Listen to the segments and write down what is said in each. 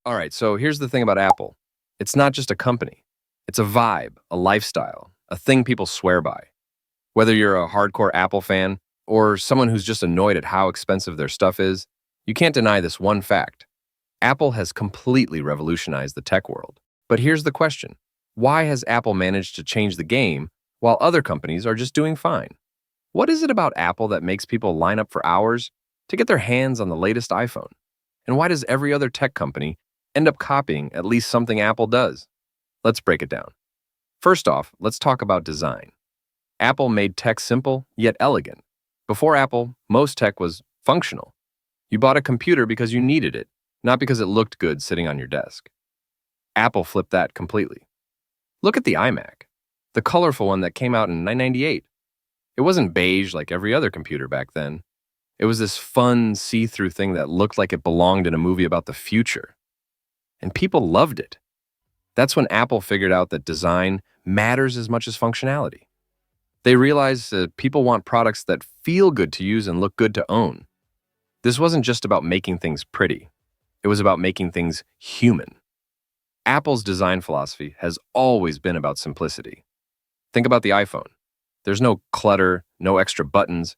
All right, so here's the thing about Apple. It's not just a company. It's a vibe, a lifestyle, a thing people swear by. Whether you're a hardcore Apple fan or someone who's just annoyed at how expensive their stuff is, you can't deny this one fact. Apple has completely revolutionized the tech world. But here's the question. Why has Apple managed to change the game while other companies are just doing fine? What is it about Apple that makes people line up for hours to get their hands on the latest iPhone? And why does every other tech company end up copying at least something Apple does? Let's break it down. First off, let's talk about design. Apple made tech simple yet elegant. Before Apple, most tech was functional. You bought a computer because you needed it, not because it looked good sitting on your desk. Apple flipped that completely. Look at the iMac, the colorful one that came out in 1998. It wasn't beige like every other computer back then. It was this fun, see-through thing that looked like it belonged in a movie about the future. And people loved it. That's when Apple figured out that design matters as much as functionality. They realized that people want products that feel good to use and look good to own. This wasn't just about making things pretty. It was about making things human. Apple's design philosophy has always been about simplicity. Think about the iPhone. There's no clutter, no extra buttons,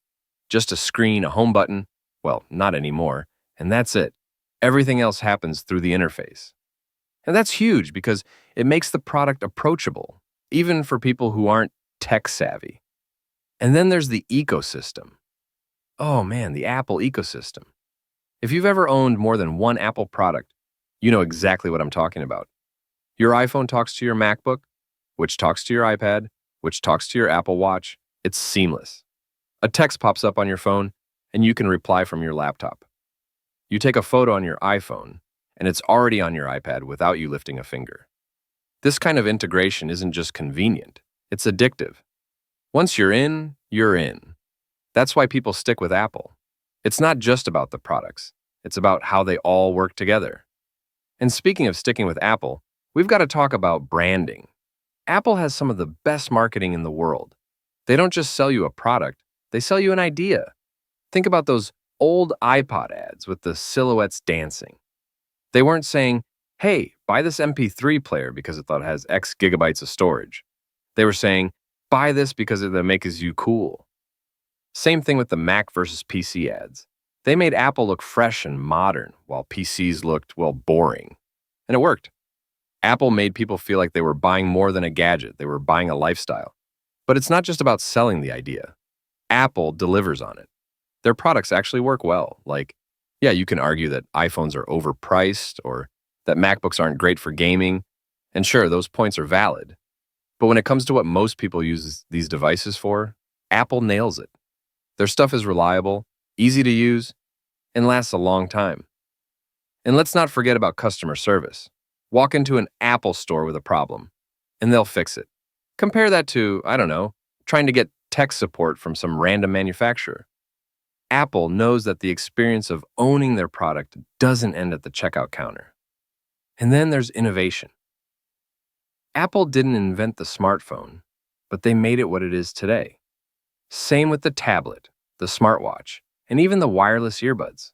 just a screen, a home button. Well, not anymore. And that's it. Everything else happens through the interface. And that's huge because it makes the product approachable, even for people who aren't tech savvy. And then there's the ecosystem. Oh man, the Apple ecosystem. If you've ever owned more than one Apple product, you know exactly what I'm talking about. Your iPhone talks to your MacBook, which talks to your iPad, which talks to your Apple Watch. It's seamless. A text pops up on your phone, and you can reply from your laptop. You take a photo on your iPhone, and it's already on your iPad without you lifting a finger. This kind of integration isn't just convenient, it's addictive. Once you're in, you're in. That's why people stick with Apple. It's not just about the products, it's about how they all work together. And speaking of sticking with Apple, we've got to talk about branding. Apple has some of the best marketing in the world. They don't just sell you a product, they sell you an idea. Think about those old iPod ads with the silhouettes dancing. They weren't saying, hey, buy this MP3 player because it thought it has X gigabytes of storage. They were saying, buy this because it makes you cool. Same thing with the Mac versus PC ads. They made Apple look fresh and modern, while PCs looked, well, boring. And it worked. Apple made people feel like they were buying more than a gadget, they were buying a lifestyle. But it's not just about selling the idea. Apple delivers on it. Their products actually work well. Like, yeah, you can argue that iPhones are overpriced or that MacBooks aren't great for gaming. And sure, those points are valid. But when it comes to what most people use these devices for, Apple nails it. Their stuff is reliable, easy to use, and lasts a long time. And let's not forget about customer service. Walk into an Apple store with a problem, and they'll fix it. Compare that to, I don't know, trying to get tech support from some random manufacturer. Apple knows that the experience of owning their product doesn't end at the checkout counter. And then there's innovation. Apple didn't invent the smartphone, but they made it what it is today. Same with the tablet, the smartwatch, and even the wireless earbuds.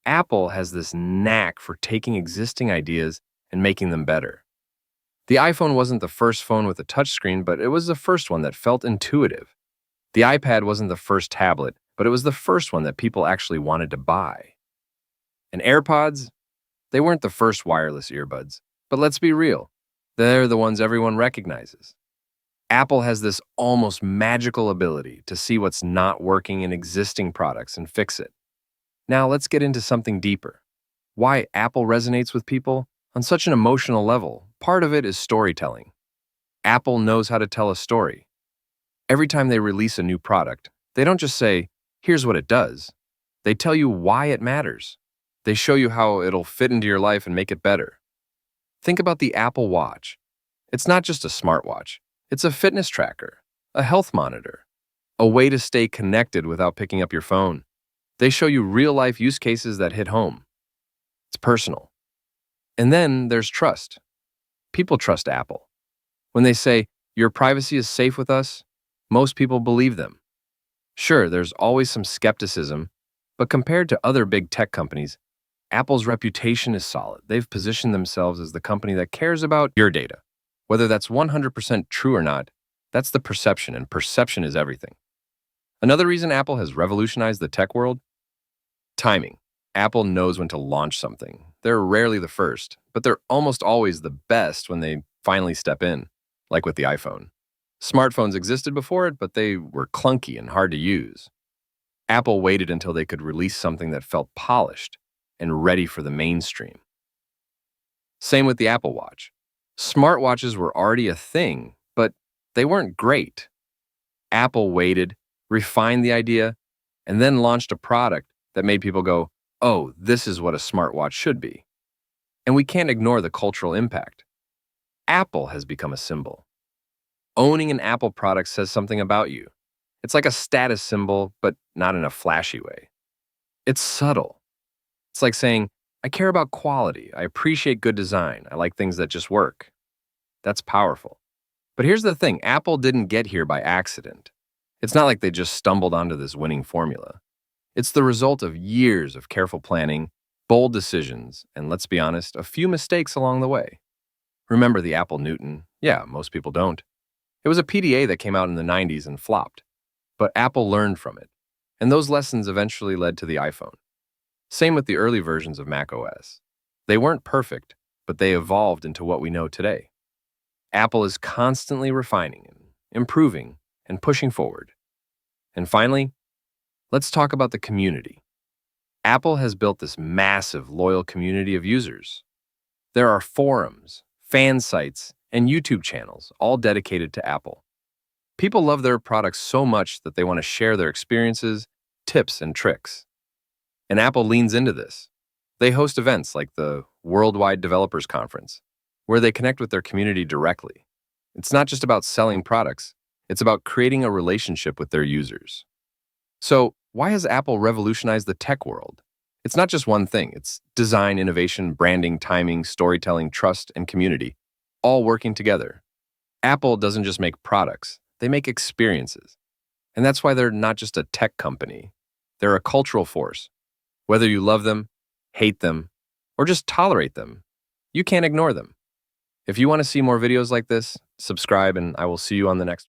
Apple has this knack for taking existing ideas and making them better. The iPhone wasn't the first phone with a touchscreen, but it was the first one that felt intuitive. The iPad wasn't the first tablet, but it was the first one that people actually wanted to buy. And AirPods, they weren't the first wireless earbuds, but let's be real, they're the ones everyone recognizes. Apple has this almost magical ability to see what's not working in existing products and fix it. Now let's get into something deeper. Why Apple resonates with people on such an emotional level. Part of it is storytelling. Apple knows how to tell a story. Every time they release a new product, they don't just say, here's what it does. They tell you why it matters. They show you how it'll fit into your life and make it better. Think about the Apple Watch. It's not just a smartwatch. It's a fitness tracker, a health monitor, a way to stay connected without picking up your phone. They show you real-life use cases that hit home. It's personal. And then there's trust. People trust Apple. When they say, your privacy is safe with us, most people believe them. Sure, there's always some skepticism, but compared to other big tech companies, Apple's reputation is solid. They've positioned themselves as the company that cares about your data. Whether that's 100% true or not, that's the perception, and perception is everything. Another reason Apple has revolutionized the tech world? Timing. Apple knows when to launch something. They're rarely the first, but they're almost always the best when they finally step in, like with the iPhone. Smartphones existed before it, but they were clunky and hard to use. Apple waited until they could release something that felt polished and ready for the mainstream. Same with the Apple Watch. Smartwatches were already a thing, but they weren't great. Apple waited, refined the idea, and then launched a product that made people go, oh, this is what a smartwatch should be. And we can't ignore the cultural impact. Apple has become a symbol. Owning an Apple product says something about you. It's like a status symbol, but not in a flashy way. It's subtle. It's like saying, I care about quality. I appreciate good design. I like things that just work. That's powerful. But here's the thing, Apple didn't get here by accident. It's not like they just stumbled onto this winning formula. It's the result of years of careful planning, bold decisions, and let's be honest, a few mistakes along the way. Remember the Apple Newton? Yeah, most people don't. It was a PDA that came out in the 90s and flopped. But Apple learned from it, and those lessons eventually led to the iPhone. Same with the early versions of macOS. They weren't perfect, but they evolved into what we know today. Apple is constantly refining and improving and pushing forward. And finally, let's talk about the community. Apple has built this massive, loyal community of users. There are forums, fan sites, and YouTube channels, all dedicated to Apple. People love their products so much that they want to share their experiences, tips, and tricks. And Apple leans into this. They host events like the Worldwide Developers Conference, where they connect with their community directly. It's not just about selling products, it's about creating a relationship with their users. So, why has Apple revolutionized the tech world? It's not just one thing. It's design, innovation, branding, timing, storytelling, trust, and community, all working together. Apple doesn't just make products, they make experiences. And that's why they're not just a tech company. They're a cultural force. Whether you love them, hate them, or just tolerate them, you can't ignore them. If you want to see more videos like this, subscribe and I will see you on the next one.